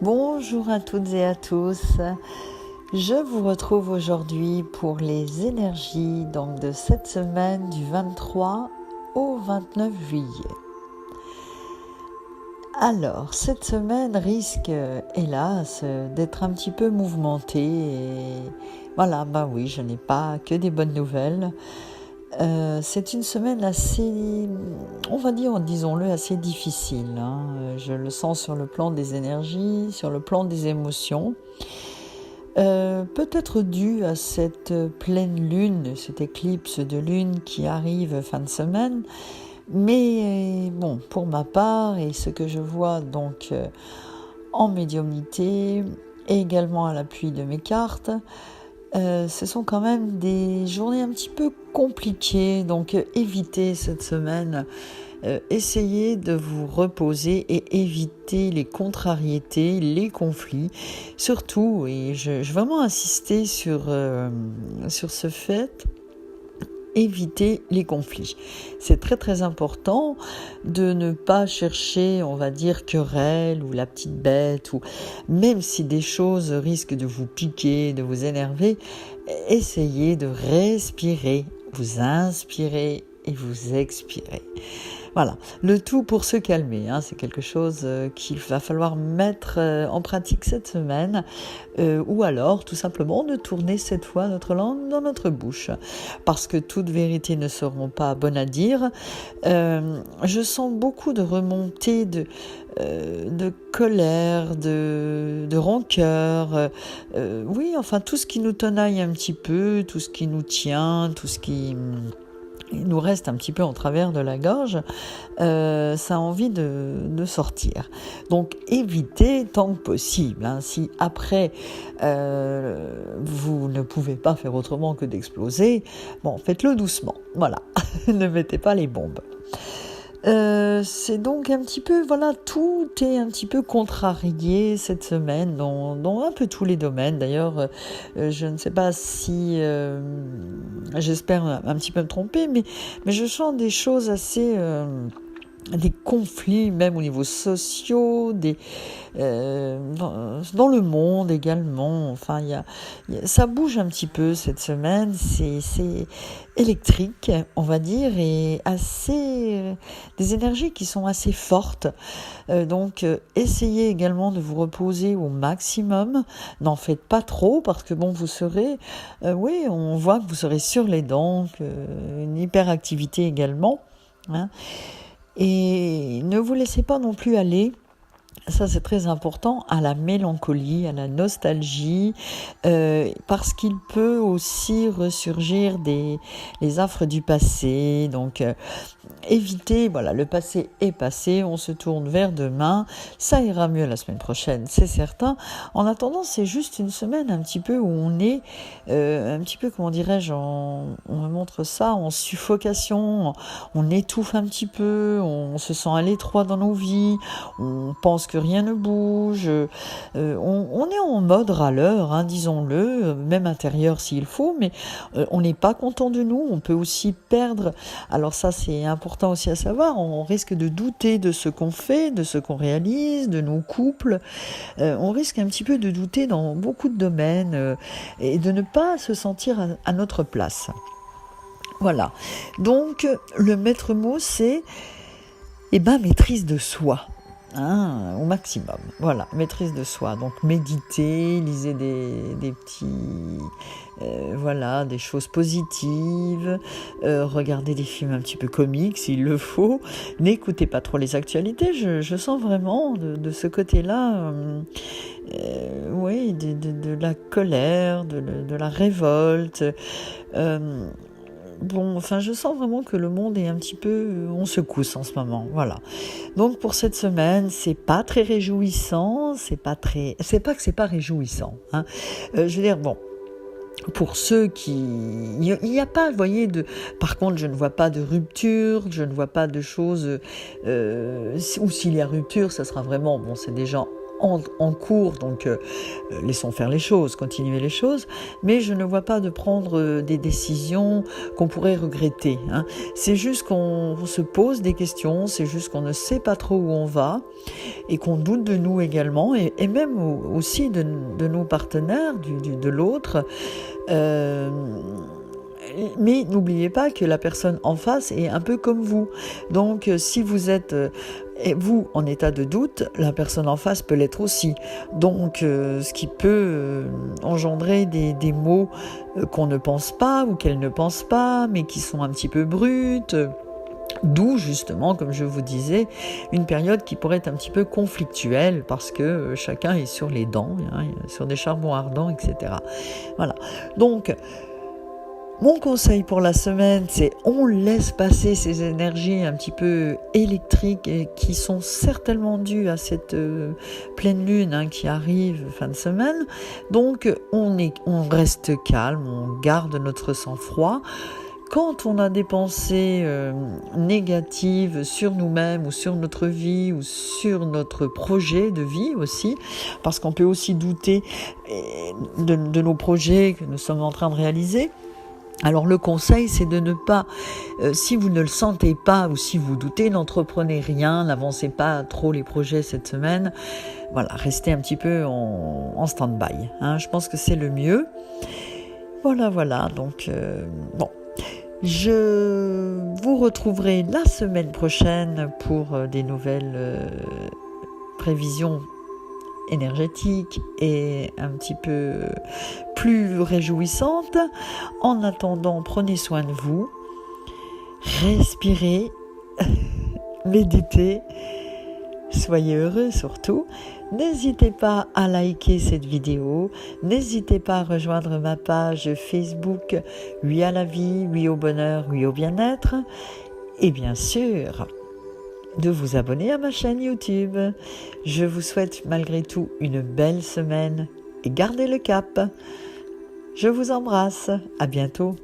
Bonjour à toutes et à tous. Je vous retrouve aujourd'hui pour les énergies de cette semaine du 23 au 29 juillet. Alors, cette semaine risque, hélas, d'être un petit peu mouvementée et voilà, oui, je n'ai pas que des bonnes nouvelles. C'est une semaine assez, on va dire, disons-le, assez difficile. Je le sens sur le plan des énergies, sur le plan des émotions. Peut-être dû à cette pleine lune, cette éclipse de lune qui arrive fin de semaine. Mais bon, pour ma part, et ce que je vois en médiumnité, et également à l'appui de mes cartes, ce sont quand même des journées un petit peu compliquées, donc évitez cette semaine, essayez de vous reposer et éviter les contrariétés, les conflits, surtout, et je veux vraiment insister sur ce fait. Éviter les conflits. C'est très très important de ne pas chercher, on va dire, querelle ou la petite bête, ou même si des choses risquent de vous piquer, de vous énerver, essayez de respirer, vous inspirez et vous expirez. Voilà, le tout pour se calmer, c'est quelque chose qu'il va falloir mettre en pratique cette semaine, ou alors tout simplement de tourner cette fois notre langue dans notre bouche, parce que toutes vérités ne seront pas bonnes à dire. Je sens beaucoup de remontées de colère, de rancœur, oui, enfin tout ce qui nous tenaille un petit peu, tout ce qui nous tient, tout ce qui nous reste un petit peu en travers de la gorge, ça a envie de sortir. Donc évitez tant que possible. Si après vous ne pouvez pas faire autrement que d'exploser, faites-le doucement. Voilà, ne mettez pas les bombes. C'est donc un petit peu, tout est un petit peu contrarié cette semaine dans un peu tous les domaines. D'ailleurs, je ne sais pas si, j'espère un petit peu me tromper, mais je sens des choses assez... des conflits même au niveau social, dans le monde également. Enfin, ça bouge un petit peu cette semaine. C'est électrique, on va dire, et des énergies qui sont assez fortes. Donc, essayez également de vous reposer au maximum. N'en faites pas trop parce que vous serez, oui, on voit que vous serez sur les dents, une hyperactivité également. Et ne vous laissez pas non plus aller, ça c'est très important, à la mélancolie, à la nostalgie, parce qu'il peut aussi ressurgir les affres du passé. Donc évitez, le passé est passé, on se tourne vers demain, ça ira mieux la semaine prochaine, c'est certain. En attendant, c'est juste une semaine un petit peu où on est un petit peu, comment dirais-je, on me montre ça, en suffocation, on étouffe un petit peu, on se sent à l'étroit dans nos vies, on pense que rien ne bouge, on est en mode râleur, disons-le, même intérieur s'il faut, mais on n'est pas content de nous, on peut aussi perdre, alors ça c'est important aussi à savoir, on risque de douter de ce qu'on fait, de ce qu'on réalise, de nos couples, on risque un petit peu de douter dans beaucoup de domaines, et de ne pas se sentir à notre place. Voilà, donc le maître mot c'est maîtrise de soi, au maximum. Voilà, maîtrise de soi. Donc méditez, lisez des petits, des choses positives, regardez des films un petit peu comiques s'il le faut. N'écoutez pas trop les actualités. Je sens vraiment de ce côté-là, oui, de la colère, de la révolte. Je sens vraiment que le monde est un petit peu en secousse en ce moment, voilà. Donc pour cette semaine, c'est pas très réjouissant, c'est pas que c'est pas réjouissant, je veux dire, pour ceux qui... Il n'y a pas, vous voyez, par contre, je ne vois pas de rupture, je ne vois pas de choses... ou s'il y a rupture, ça sera vraiment... c'est des gens en cours, donc laissons faire les choses, continuer les choses, mais je ne vois pas de prendre des décisions qu'on pourrait regretter. C'est juste qu'on se pose des questions, c'est juste qu'on ne sait pas trop où on va et qu'on doute de nous également et même aussi de nos partenaires, de l'autre. Mais n'oubliez pas que la personne en face est un peu comme vous. Donc si vous êtes vous en état de doute, la personne en face peut l'être aussi. Donc ce qui peut engendrer des mots qu'on ne pense pas ou qu'elle ne pense pas, mais qui sont un petit peu brutes. D'où justement, comme je vous disais, une période qui pourrait être un petit peu conflictuelle parce que chacun est sur les dents, sur des charbons ardents, etc. Voilà. Donc, mon conseil pour la semaine, c'est on laisse passer ces énergies un petit peu électriques et qui sont certainement dues à cette pleine lune qui arrive fin de semaine. Donc on reste calme, on garde notre sang-froid. Quand on a des pensées négatives sur nous-mêmes ou sur notre vie ou sur notre projet de vie aussi, parce qu'on peut aussi douter de nos projets que nous sommes en train de réaliser, alors le conseil, c'est de ne pas, si vous ne le sentez pas ou si vous doutez, n'entreprenez rien, n'avancez pas trop les projets cette semaine. Voilà, restez un petit peu en stand-by. Je pense que c'est le mieux. Voilà. Donc, bon. Je vous retrouverai la semaine prochaine pour des nouvelles prévisions énergétique et un petit peu plus réjouissante. En attendant, prenez soin de vous, respirez, méditez, soyez heureux surtout. N'hésitez pas à liker cette vidéo, n'hésitez pas à rejoindre ma page Facebook Oui à la vie, oui au bonheur, oui au bien-être et bien sûr de vous abonner à ma chaîne YouTube. Je vous souhaite malgré tout une belle semaine et gardez le cap. Je vous embrasse. À bientôt.